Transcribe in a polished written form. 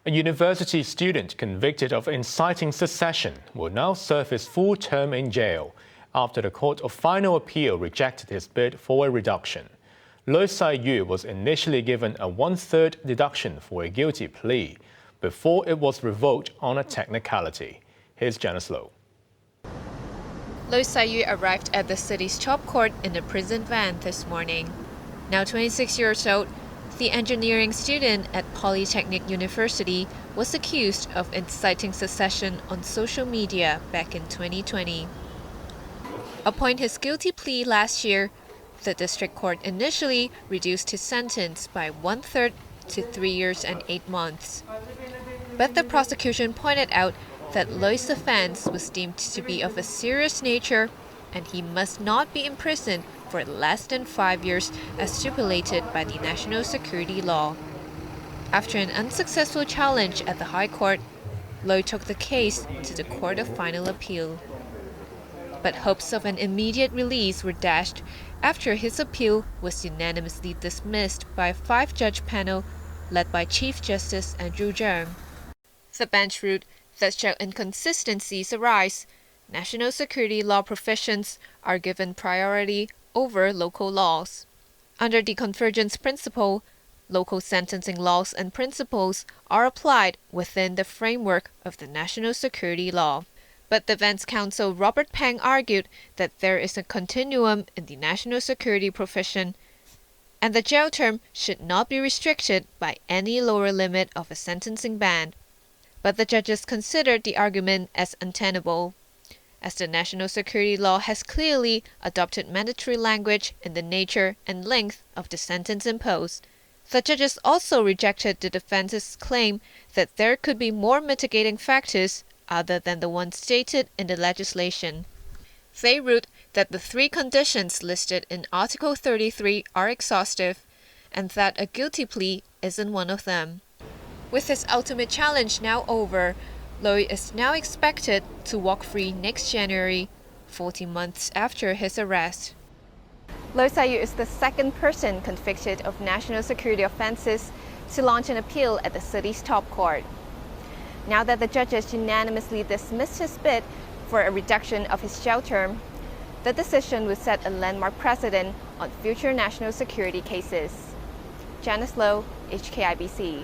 A university student convicted of inciting secession will now serve his full term in jail after the Court of Final Appeal rejected his bid for a reduction. Lui Sai-yu was initially given a one-third deduction for a guilty plea before it was revoked on a technicality. Here's Janice Low. Lui Sai-yu arrived at the city's top court in a prison van this morning. Now 26 years old, the engineering student at Polytechnic University was accused of inciting secession on social media back in 2020. Upon his guilty plea last year, the district court initially reduced his sentence by one-third to 3 years and 8 months. But the prosecution pointed out that Lui's offense was deemed to be of a serious nature and he must not be imprisoned for less than 5 years as stipulated by the national security law. After an unsuccessful challenge at the High Court, Lui took the case to the Court of Final Appeal. But hopes of an immediate release were dashed after his appeal was unanimously dismissed by a 5-judge panel led by Chief Justice Andrew Chung. The bench ruled that shall inconsistencies arise, national security law provisions are given priority over local laws. Under the convergence principle, local sentencing laws and principles are applied within the framework of the national security law. But defense counsel Robert Peng argued that there is a continuum in the national security provision, and the jail term should not be restricted by any lower limit of a sentencing band. But the judges considered the argument as untenable, as the national security law has clearly adopted mandatory language in the nature and length of the sentence imposed. The judges also rejected the defense's claim that there could be more mitigating factors other than the ones stated in the legislation. They ruled that the 3 conditions listed in Article 33 are exhaustive, and that a guilty plea isn't one of them. With his ultimate challenge now over, Lui is now expected to walk free next January, 14 months after his arrest. Lui Sai-yu is the second person convicted of national security offenses to launch an appeal at the city's top court. Now that the judges unanimously dismissed his bid for a reduction of his jail term, the decision would set a landmark precedent on future national security cases. Janice Low, HKIBC.